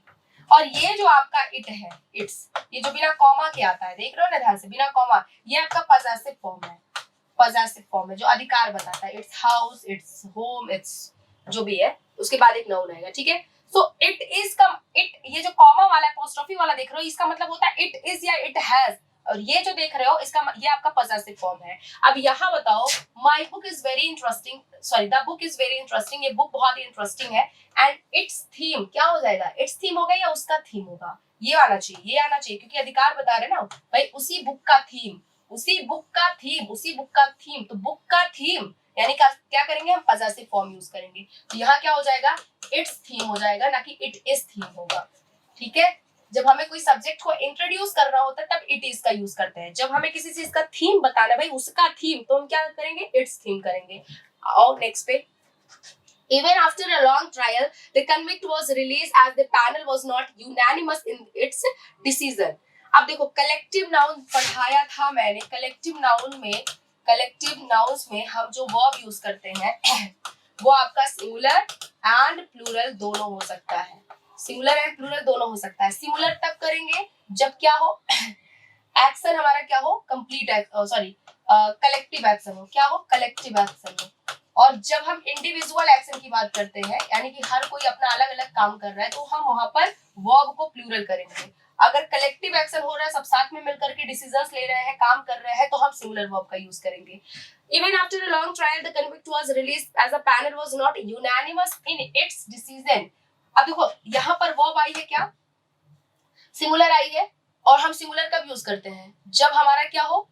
और ये जो आपका इट है, इट्स, ये जो बिना कॉमा के आता है, देख रहे हो ना ध्यान से, बिना कॉमा, ये आपका पजेसिव फॉर्म है, पजेसिव फॉर्म है जो अधिकार बताता है, it's house, its home, it's जो भी है, उसके बाद एक नाउन आएगा, ठीक है। सो इट इज का, इट, ये जो कॉमा वाला एपोस्ट्रोफी वाला देख रहे हो, इसका मतलब होता है इट इज या इट हैज, और ये जो देख रहे हो इसका, ये आपका पजेसिव फॉर्म है। अब यहाँ बताओ, my book is very interesting, sorry, the book is very interesting, ये बुक बहुत ही इंटरेस्टिंग है, एंड इट्स थीम क्या हो जाएगा, इट्स थीम होगा या उसका थीम होगा, ये आना चाहिए, ये आना चाहिए, क्योंकि अधिकार बता रहे ना भाई, उसी बुक का थीम, उसी बुक का थीम, उसी बुक का थीम, तो बुक का थीम यानी क्या करेंगे हम, पजेसिव फॉर्म यूज करेंगे। तो यहाँ क्या हो जाएगा, इट्स थीम हो जाएगा, ना कि इट इज थीम होगा, ठीक है। जब हमें कोई सब्जेक्ट को इंट्रोड्यूस करना होता है तब इट इज का यूज करते हैं, जब हमें किसी चीज का थीम बताना भाई, उसका थीम, तो हम क्या करेंगे, इट्स थीम करेंगे। और नेक्स्ट पे, even after a long trial the convict was released as the panel was not unanimous in its decision। अब देखो, कलेक्टिव नाउन पढ़ाया था मैंने, कलेक्टिव नाउन में, कलेक्टिव नाउन्स में हम जो वर्ब यूज करते हैं वो आपका सिंगुलर एंड प्लूरल दोनों हो सकता है, सिंगुलर एंड प्लूरल दोनों हो सकता है। सिंगुलर तब करेंगे जब क्या हो, एक्शन हमारा क्या हो, कंप्लीट, सॉरी, कलेक्टिव एक्शन हो, क्या हो, कलेक्टिव एक्शन हो। और जब हम इंडिविजुअल एक्शन की बात करते हैं, यानी कि हर कोई अपना अलग अलग काम कर रहा है, तो हम वहां पर वर्ब को प्लूरल करेंगे। अगर कलेक्टिव एक्शन हो रहा है, सब साथ में मिलकर के डिसीजंस ले रहे हैं, काम कर रहे हैं, तो हम सिंगुलर वर्ब का यूज करेंगे। Even after a long trial, the convict was released as a panel was not unanimous in its decision। अब देखो, यहाँ पर वर्ब आई है क्या, सिंगुलर आई है, और हम सिंगुलर कब यूज करते हैं, जब हमारा क्या हो,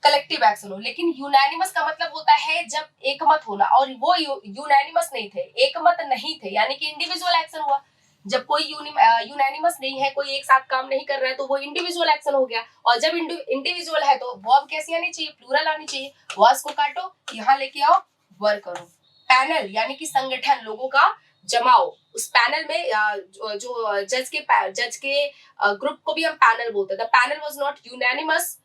कलेक्टिव एक्शन हो। लेकिन यूनानिमस का मतलब होता है जब एकमत होना, और वो यूनानिमस नहीं थे, एकमत नहीं थे, यानी कि इंडिविजुअल एक्शन हुआ। जब कोई यूनानिमस नहीं है, कोई एक साथ काम नहीं कर रहा है, तो वो इंडिविजुअल एक्शन हो गया। और जब इंडिविजुअल है तो वर्ब कैसी आनी चाहिए, प्लूरल आनी चाहिए। वर्ब्स को काटो, यहाँ लेके आओ, वर्क करो। पैनल यानी कि संगठन, लोगों का जमाओ, उस पैनल में जो जज के ग्रुप को भी हम पैनल बोलते हैं। The panel was not unanimous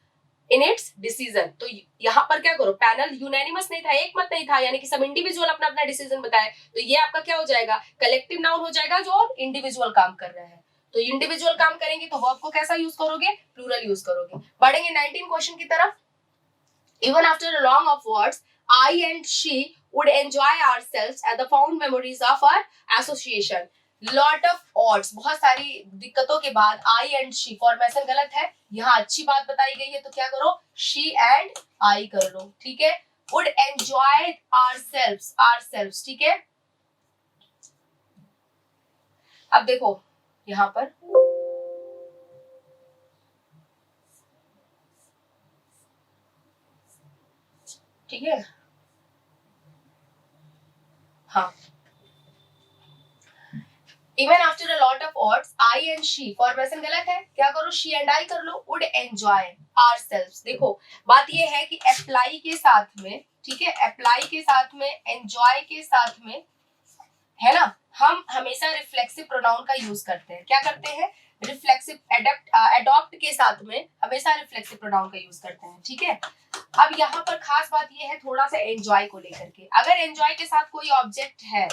in its decision. तो यहाँ पर क्या करो, पैनल यूनानिमस नहीं था, एक मत नहीं था, यानी कि सब इंडिविजुअल अपना अपना डिसीजन बताए, तो ये आपका क्या हो जाएगा, कलेक्टिव नाउन हो जाएगा जो इंडिविजुअल काम कर रहे हैं। तो इंडिविजुअल काम करेंगे तो वर्ब को कैसा यूज करोगे, प्लूरल यूज करोगे। बढ़ेंगे 19 क्वेश्चन की तरफ। Even after a long of words, I and she would enjoy ourselves at the fond memories of our association। Lot of odds, बहुत सारी दिक्कतों के बाद I and she, फॉर्मेशन गलत है, यहाँ अच्छी बात बताई गई है, तो क्या करो, she and I कर लो, ठीक है। would enjoy ourselves, ठीक है। अब देखो यहां पर ठीक है, हाँ, even after a lot of odds I and she, formation गलत है, क्या करो शी एंड आई कर लो, वुड एंजॉय आवरसेल्व्स। देखो बात ये है कि अप्लाई के साथ में, ठीक है, अप्लाई के साथ में, एंजॉय के साथ में, है ना, हम हमेशा रिफ्लेक्सिव प्रोनाउन का यूज करते हैं। क्या करते हैं, रिफ्लेक्सिव, एडॉप्ट के साथ में हमेशा रिफ्लेक्सिव प्रोनाउन का यूज करते हैं, ठीक है। अब यहाँ पर खास बात ये है थोड़ा सा एंजॉय को लेकर के, अगर एंजॉय के साथ कोई ऑब्जेक्ट है,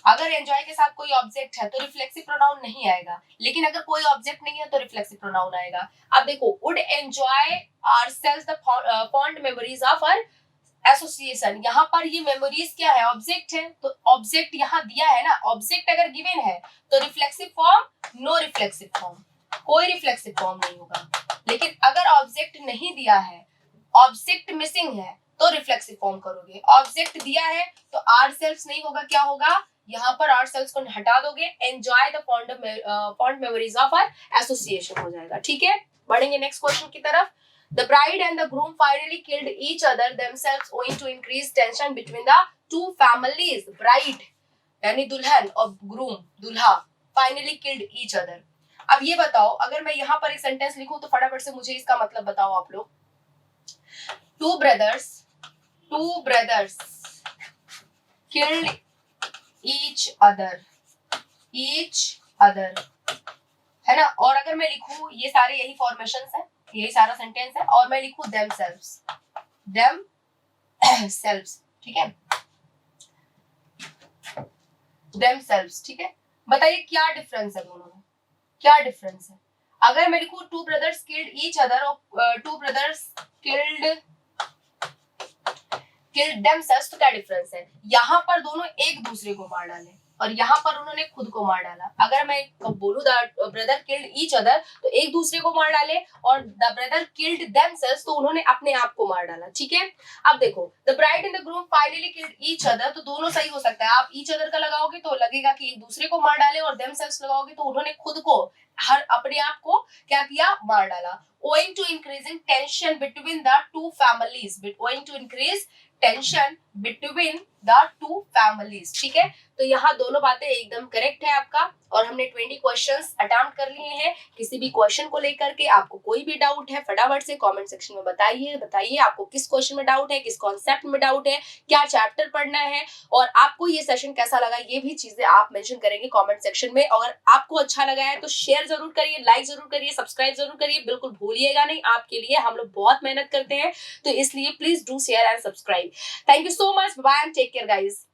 अगर एंजॉय के साथ कोई ऑब्जेक्ट है तो रिफ्लेक्सिव प्रोनाउन नहीं आएगा, लेकिन अगर कोई ऑब्जेक्ट नहीं है तो रिफ्लेक्सिव प्रोनाउन आएगा। अब देखो, would enjoy ourselves the fond memories of our association, यहाँ पर ये मेमोरीज क्या है, ऑब्जेक्ट है, तो ऑब्जेक्ट यहाँ दिया है ना, ऑब्जेक्ट अगर गिवन है तो reflexive form, no reflexive form, कोई रिफ्लेक्सिव फॉर्म नहीं होगा। लेकिन अगर ऑब्जेक्ट नहीं दिया है, ऑब्जेक्ट मिसिंग है, तो रिफ्लेक्सिव फॉर्म करोगे। ऑब्जेक्ट दिया है तो आवरसेल्व्स नहीं होगा, क्या होगा, यहाँ पर आवरसेल्व्स को हटा दोगे, enjoy the fond memories of our association हो जाएगा, ठीक है। बढ़ेंगे नेक्स्ट क्वेश्चन की तरफ। The bride and the groom finally killed each other themselves owing to increased tension between the two families. Bride यानी दुल्हन और groom दूल्हा finally killed each other. अब ये बताओ, अगर मैं यहाँ पर एक सेंटेंस लिखूं तो फटाफट से मुझे इसका मतलब बताओ आप लोग। Two brothers killed each other, है ना। और अगर मैं लिखूं, ये सारे यही फॉर्मेशंस है, यही सारा सेंटेंस है, और मैं लिखूं themselves, ठीक है, themselves, ठीक है। बताइए क्या डिफरेंस है दोनों में, क्या डिफरेंस है। अगर मैं लिखूं two brothers killed each other और टू ब्रदर्स किल्ड themselves, तो क्या डिफरेंस है। यहाँ पर दोनों एक दूसरे को मार डाले और यहाँ पर उन्होंने खुद को मार डाला। अगर मैं बोलूं the brother killed each other तो एक दूसरे को मार डाले, और द ब्रदर किल्ड देमसेल्व्स तो उन्होंने अपने आप को मार डाला, ठीक है। अब देखो, the bride and the groom finally killed each other, तो दोनों सही हो सकता है। आप ईच अदर का लगाओगे तो लगेगा कि एक दूसरे को मार डाले, और देमसेल्व्स लगाओगे तो उन्होंने खुद को, हर अपने आप को क्या किया, मार डाला। owing to increasing tension between the two families, owing to increase tension between the two families, ठीक है। तो यहाँ दोनों बातें एकदम करेक्ट है आपका, और हमने 20 क्वेश्चंस अटेम्प्ट कर लिए हैं। किसी भी क्वेश्चन को लेकर के आपको कोई भी डाउट है, फटाफट से कमेंट सेक्शन में बताइए आपको किस क्वेश्चन में डाउट है, किस कॉन्सेप्ट में डाउट है, क्या चैप्टर पढ़ना है, और आपको ये सेशन कैसा लगा, ये भी चीजें आप मेंशन करेंगे कमेंट सेक्शन में। अगर आपको अच्छा लगा है तो शेयर जरूर करिए, लाइक जरूर करिए, सब्सक्राइब जरूर करिए, बिल्कुल भूलिएगा नहीं। आपके लिए हम लोग बहुत मेहनत करते हैं, तो इसलिए please do share and subscribe. Thank you so much. Bye and take care, guys.